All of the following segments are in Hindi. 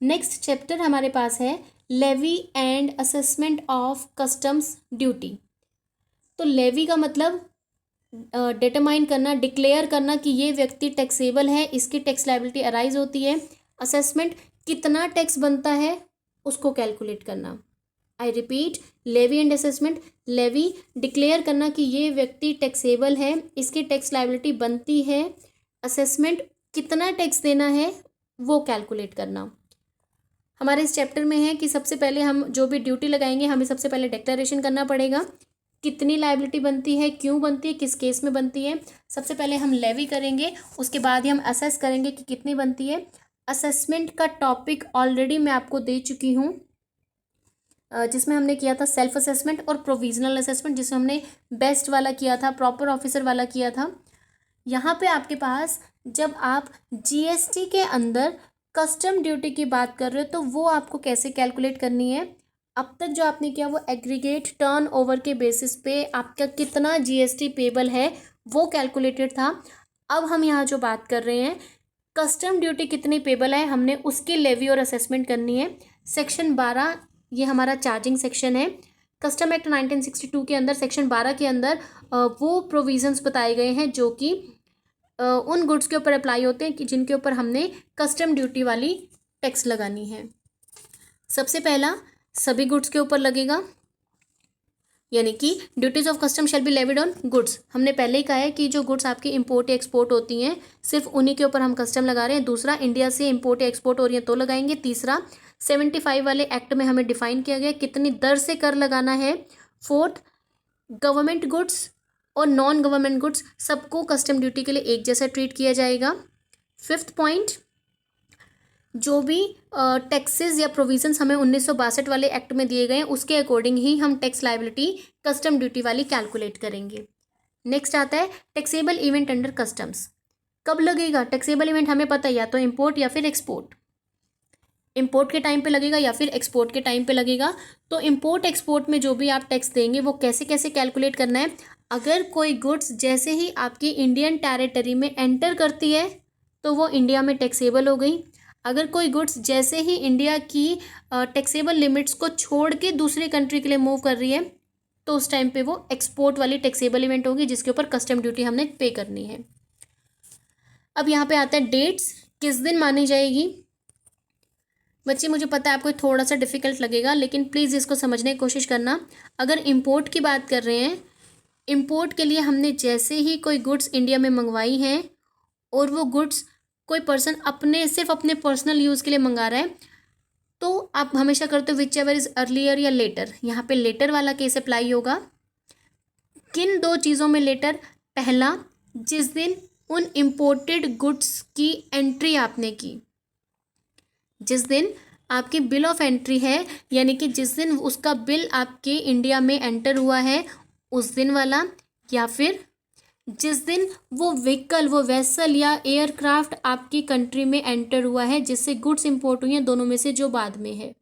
नेक्स्ट चैप्टर हमारे पास है levy and assessment of customs duty. तो लेवी का मतलब डिटरमाइन करना, डिक्लेयर करना कि ये व्यक्ति टैक्सेबल है, इसकी टैक्स लायबिलिटी अराइज होती है। असेसमेंट, कितना टैक्स बनता है उसको कैलकुलेट करना। I repeat, levy and assessment. Levy, declare करना कि ये व्यक्ति टैक्सेबल है, इसकी टैक्स लायबिलिटी बनती है। असेसमेंट, कितना टैक्स देना है वो कैलकुलेट करना। हमारे इस चैप्टर में है कि सबसे पहले हम जो भी ड्यूटी लगाएंगे हमें सबसे पहले डिक्लेरेशन करना पड़ेगा, कितनी लायबिलिटी बनती है, क्यों बनती है, किस केस में बनती है। सबसे पहले हम लेवी करेंगे, उसके बाद ही हम असेस करेंगे कि कितनी बनती है। असेसमेंट का टॉपिक ऑलरेडी मैं आपको दे चुकी हूँ, जिसमें हमने किया था सेल्फ असेसमेंट और प्रोविजनल असेसमेंट, जिसमें हमने बेस्ट वाला किया था, प्रॉपर ऑफिसर वाला किया था। यहाँ पे आपके पास जब आप जीएसटी के अंदर कस्टम ड्यूटी की बात कर रहे हो तो वो आपको कैसे कैलकुलेट करनी है। अब तक जो आपने किया वो एग्रीगेट टर्न ओवर के बेसिस पे आपका कितना जीएसटी पेबल है वो कैलकुलेटेड था। अब हम यहाँ जो बात कर रहे हैं कस्टम ड्यूटी कितनी पेबल है, हमने उसकी लेवी और असेसमेंट करनी है। सेक्शन 12 ये हमारा चार्जिंग सेक्शन है। कस्टम एक्ट 1962 के अंदर सेक्शन 12 के अंदर वो प्रोविजंस बताए गए हैं जो कि उन गुड्स के ऊपर अप्लाई होते हैं कि जिनके ऊपर हमने कस्टम ड्यूटी वाली टैक्स लगानी है। सबसे पहला सभी गुड्स के ऊपर लगेगा, यानी कि duties of custom shall be levied on goods. हमने पहले ही कहा है कि जो गुड्स आपकी इंपोर्ट या एक्सपोर्ट होती हैं सिर्फ उन्हीं के ऊपर हम कस्टम लगा रहे हैं। दूसरा, इंडिया से इंपोर्ट या एक्सपोर्ट हो रही है तो लगाएंगे। तीसरा, 75 वाले एक्ट में हमें डिफाइन किया गया कितनी दर से कर लगाना है। फोर्थ, गवर्नमेंट गुड्स और नॉन गवर्नमेंट गुड्स सबको कस्टम ड्यूटी के लिए एक जैसा ट्रीट किया जाएगा। फिफ्थ पॉइंट, जो भी टैक्सेस या प्रोविजंस हमें 1962 वाले एक्ट में दिए गए हैं उसके अकॉर्डिंग ही हम टैक्स लायबिलिटी कस्टम ड्यूटी वाली कैलकुलेट करेंगे। नेक्स्ट आता है टैक्सेबल इवेंट अंडर कस्टम्स। कब लगेगा टैक्सेबल इवेंट हमें पता है, या तो इम्पोर्ट या फिर एक्सपोर्ट। इम्पोर्ट के टाइम पे लगेगा या फिर एक्सपोर्ट के टाइम पे लगेगा। तो इम्पोर्ट एक्सपोर्ट में जो भी आप टैक्स देंगे वो कैसे कैसे कैलकुलेट करना है। अगर कोई गुड्स जैसे ही आपकी इंडियन टेरिटरी में एंटर करती है तो वो इंडिया में टैक्सेबल हो गई। अगर कोई गुड्स जैसे ही इंडिया की टैक्सेबल लिमिट्स को छोड़ के दूसरे कंट्री के लिए मूव कर रही है तो उस टाइम पे वो एक्सपोर्ट वाली टैक्सेबल इवेंट होगी जिसके ऊपर कस्टम ड्यूटी हमने पे करनी है। अब यहाँ पे आता है डेट्स, किस दिन मानी जाएगी। बच्चे मुझे पता है आपको थोड़ा सा डिफिकल्ट लगेगा लेकिन प्लीज़ इसको समझने की कोशिश करना। अगर इम्पोर्ट की बात कर रहे हैं, इम्पोर्ट के लिए हमने जैसे ही कोई गुड्स इंडिया में मंगवाई हैं और वो गुड्स कोई पर्सन सिर्फ अपने पर्सनल यूज़ के लिए मंगा रहा है तो आप हमेशा करते हो विच एवर इज़ अर्लियर या लेटर। यहाँ पे लेटर वाला केस अप्लाई होगा। किन दो चीज़ों में लेटर? पहला, जिस दिन उन इम्पोर्टेड गुड्स की एंट्री आपने की, जिस दिन आपकी बिल ऑफ एंट्री है, यानी कि जिस दिन उसका बिल आपके इंडिया में एंटर हुआ है उस दिन वाला, या फिर जिस दिन वो व्हीकल, वो वेसल या एयरक्राफ्ट आपकी कंट्री में एंटर हुआ है जिससे गुड्स इंपोर्ट हुई हैं, दोनों में से जो बाद में है।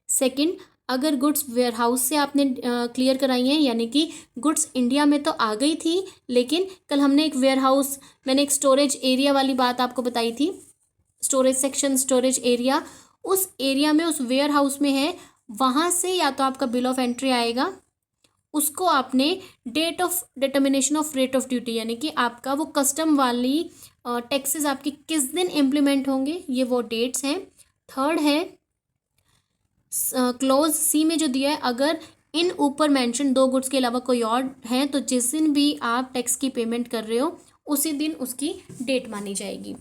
सेकंड, अगर गुड्स वेयर हाउस से आपने क्लियर कराई हैं, यानी कि गुड्स इंडिया में तो आ गई थी लेकिन कल हमने एक वेयर हाउस, मैंने एक स्टोरेज एरिया वाली बात आपको बताई थी, स्टोरेज सेक्शन, स्टोरेज एरिया, उस एरिया में, उस वेयर हाउस में है, वहाँ से या तो आपका बिल ऑफ एंट्री आएगा, उसको आपने date of determination of rate of duty, यानी कि आपका वो कस्टम वाली टैक्सेस आपकी किस दिन इम्प्लीमेंट होंगे, ये वो डेट्स हैं। थर्ड है क्लोज सी में जो दिया है, अगर इन ऊपर मेंशन दो गुड्स के अलावा कोई और है तो जिस दिन भी आप टैक्स की पेमेंट कर रहे हो उसी दिन उसकी डेट मानी जाएगी।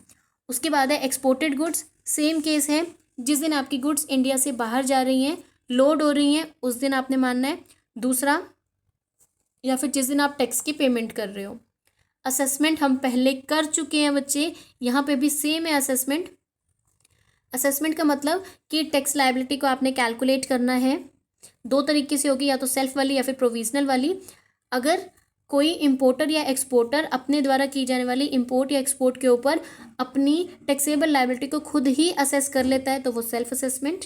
उसके बाद है एक्सपोर्टेड गुड्स, सेम केस है, जिस दिन आपकी गुड्स इंडिया से बाहर जा रही हैं, लोड हो रही हैं, उस दिन आपने मानना है। दूसरा, या फिर जिस दिन आप टैक्स की पेमेंट कर रहे हो। असेसमेंट हम पहले कर चुके हैं बच्चे, यहाँ पे भी सेम है असेसमेंट। असेसमेंट का मतलब कि टैक्स लायबिलिटी को आपने कैलकुलेट करना है। दो तरीके से होगी, या तो सेल्फ वाली या फिर प्रोविजनल वाली। अगर कोई इंपोर्टर या एक्सपोर्टर अपने द्वारा की जाने वाली इंपोर्ट या एक्सपोर्ट के ऊपर अपनी टैक्सेबल लायबिलिटी को खुद ही असेस कर लेता है तो वो सेल्फ असेसमेंट।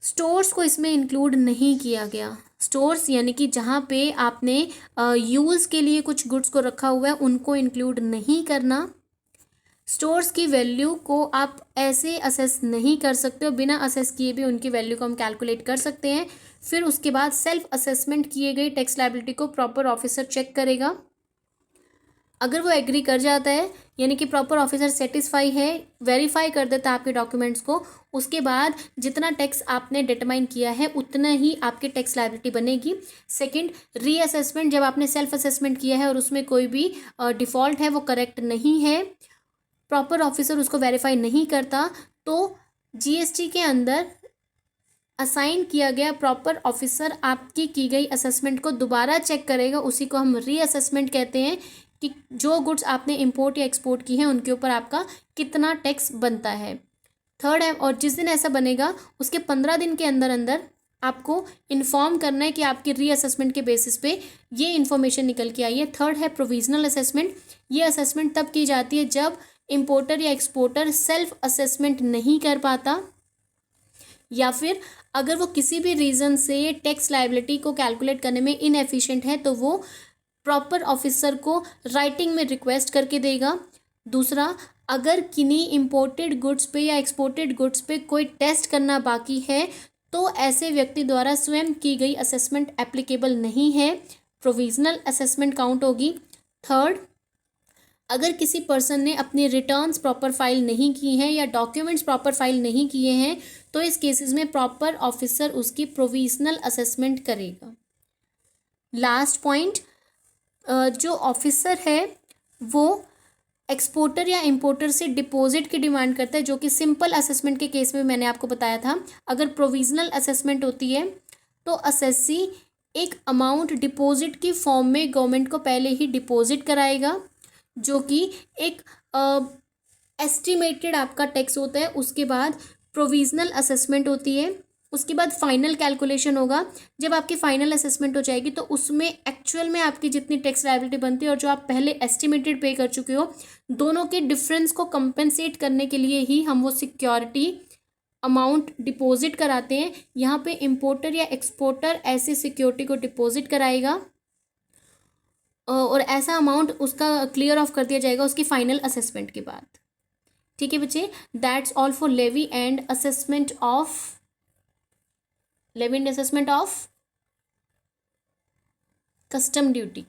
स्टोर्स को इसमें इंक्लूड नहीं किया गया। स्टोर्स यानी कि जहाँ पे आपने यूज़ के लिए कुछ गुड्स को रखा हुआ है उनको इंक्लूड नहीं करना। स्टोर्स की वैल्यू को आप ऐसे असेस नहीं कर सकते हो, बिना असेस किए भी उनकी वैल्यू को हम कैलकुलेट कर सकते हैं। फिर उसके बाद सेल्फ असेसमेंट किए गई टैक्स लायबिलिटी को प्रॉपर ऑफिसर चेक करेगा। अगर वो एग्री कर जाता है, यानी कि प्रॉपर ऑफिसर सेटिस्फाई है, वेरीफाई कर देता है आपके डॉक्यूमेंट्स को, उसके बाद जितना टैक्स आपने डिटरमाइन किया है उतना ही आपकी टैक्स लायबिलिटी बनेगी। सेकंड, रीअसेसमेंट, जब आपने सेल्फ असेसमेंट किया है और उसमें कोई भी डिफ़ॉल्ट है, वो करेक्ट नहीं है, प्रॉपर ऑफिसर उसको वेरीफाई नहीं करता, तो जीएसटी के अंदर असाइन किया गया प्रॉपर ऑफिसर आपकी की गई असेसमेंट को दोबारा चेक करेगा। उसी को हम रीअसेसमेंट कहते हैं, कि जो गुड्स आपने इंपोर्ट या एक्सपोर्ट की हैं उनके ऊपर आपका कितना टैक्स बनता है। थर्ड है, और जिस दिन ऐसा बनेगा उसके 15 दिन के अंदर अंदर आपको इन्फॉर्म करना है कि आपकी रीअसेसमेंट के बेसिस पे ये इन्फॉर्मेशन निकल के आई है। थर्ड है प्रोविजनल असेसमेंट। ये असेसमेंट तब की जाती है जब इंपोर्टर या एक्सपोर्टर सेल्फ असेसमेंट नहीं कर पाता, या फिर अगर वो किसी भी रीज़न से टैक्स लायबिलिटी को कैलकुलेट करने में इनएफिशिएंट है, तो वो प्रॉपर ऑफिसर को राइटिंग में रिक्वेस्ट करके देगा। दूसरा, अगर किन्हीं इंपोर्टेड गुड्स पे या एक्सपोर्टेड गुड्स पे कोई टेस्ट करना बाकी है, तो ऐसे व्यक्ति द्वारा स्वयं की गई असेसमेंट एप्लीकेबल नहीं है, प्रोविजनल असेसमेंट काउंट होगी। थर्ड, अगर किसी पर्सन ने अपनी रिटर्न्स प्रॉपर फाइल नहीं की हैं या डॉक्यूमेंट्स प्रॉपर फाइल नहीं किए हैं, तो इस केसेस में प्रॉपर ऑफिसर उसकी प्रोविजनल असेसमेंट करेगा। लास्ट पॉइंट, जो ऑफिसर है वो एक्सपोर्टर या इंपोर्टर से डिपॉजिट की डिमांड करता है, जो कि सिंपल असेसमेंट के केस में मैंने आपको बताया था। अगर प्रोविजनल असेसमेंट होती है तो असेसी एक अमाउंट डिपॉजिट की फॉर्म में गवर्नमेंट को पहले ही डिपॉजिट कराएगा, जो कि एक एस्टिमेटेड आपका टैक्स होता है। उसके बाद प्रोविजनल असेसमेंट होती है, उसके बाद फाइनल कैलकुलेशन होगा। जब आपकी फाइनल असेसमेंट हो जाएगी तो उसमें एक्चुअल में आपकी जितनी टैक्स लायबिलिटी बनती है और जो आप पहले एस्टिमेटेड पे कर चुके हो, दोनों के डिफरेंस को कंपेंसेट करने के लिए ही हम वो सिक्योरिटी अमाउंट डिपॉजिट कराते हैं। यहाँ पे इंपोर्टर या एक्सपोर्टर ऐसी सिक्योरिटी को डिपॉजिट कराएगा और ऐसा अमाउंट उसका क्लियर ऑफ कर दिया जाएगा उसकी फाइनल असेसमेंट के बाद। ठीक है बच्चे, that's all for levy and assessment of custom duty.